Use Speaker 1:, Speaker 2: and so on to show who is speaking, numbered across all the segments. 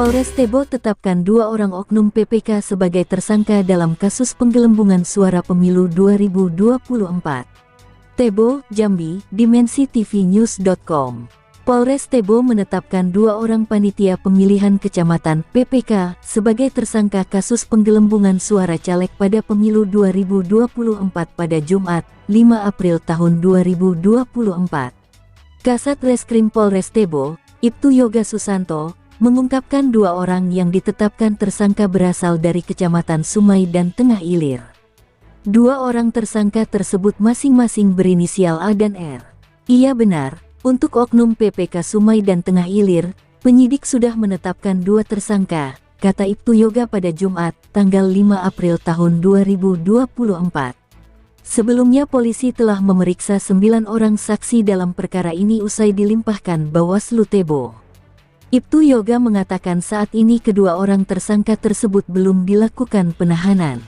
Speaker 1: Polres Tebo tetapkan 2 orang oknum PPK sebagai tersangka dalam kasus penggelembungan suara pemilu 2024. Tebo, Jambi, dimensitv-news.com. Polres Tebo menetapkan 2 orang panitia pemilihan kecamatan PPK sebagai tersangka kasus penggelembungan suara caleg pada pemilu 2024 pada Jumat, 5 April tahun 2024. Kasat Reskrim Polres Tebo, Ibtu Yoga Susanto, mengungkapkan 2 orang yang ditetapkan tersangka berasal dari Kecamatan Sumai dan Tengah Ilir. 2 orang tersangka tersebut masing-masing berinisial A dan R. Iya benar, untuk oknum PPK Sumai dan Tengah Ilir, penyidik sudah menetapkan 2 tersangka, kata Ibtu Yoga pada Jumat, tanggal 5 April tahun 2024. Sebelumnya polisi telah memeriksa 9 orang saksi dalam perkara ini usai dilimpahkan Bawaslu Tebo. Ibtu Yoga mengatakan saat ini kedua orang tersangka tersebut belum dilakukan penahanan.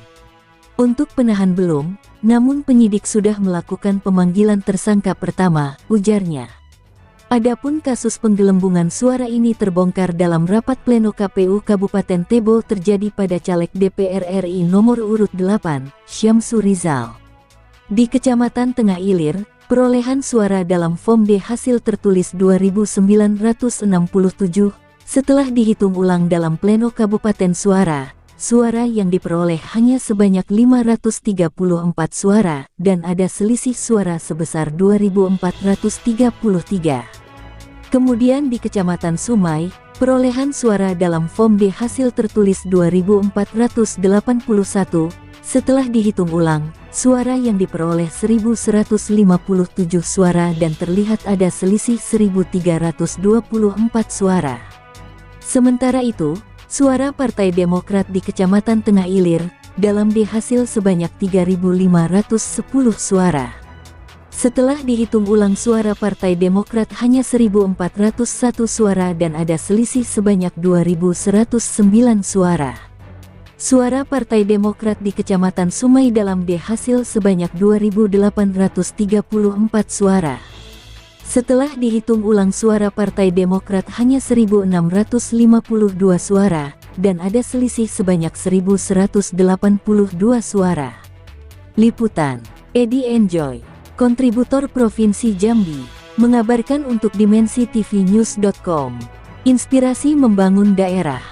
Speaker 1: Untuk penahan belum, namun penyidik sudah melakukan pemanggilan tersangka pertama, ujarnya. Adapun kasus penggelembungan suara ini terbongkar dalam rapat pleno KPU Kabupaten Tebo terjadi pada caleg DPR RI nomor urut 8, Syamsu Rizal. Di Kecamatan Tengah Ilir, perolehan suara dalam Form D hasil tertulis 2.967, setelah dihitung ulang dalam pleno Kabupaten suara yang diperoleh hanya sebanyak 534 suara, dan ada selisih suara sebesar 2.433. Kemudian di Kecamatan Sumai, perolehan suara dalam Form D hasil tertulis 2.481, setelah dihitung ulang, suara yang diperoleh 1.157 suara dan terlihat ada selisih 1.324 suara. Sementara itu, suara Partai Demokrat di Kecamatan Tengah Ilir, dalam D hasil sebanyak 3.510 suara. Setelah dihitung ulang suara Partai Demokrat hanya 1.401 suara dan ada selisih sebanyak 2.109 suara. Suara Partai Demokrat di Kecamatan Sumai dalam D hasil sebanyak 2.834 suara. Setelah dihitung ulang suara Partai Demokrat hanya 1.652 suara, dan ada selisih sebanyak 1.182 suara. Liputan, Edi Enjoy, kontributor Provinsi Jambi, mengabarkan untuk dimensitv-news.com. Inspirasi membangun daerah.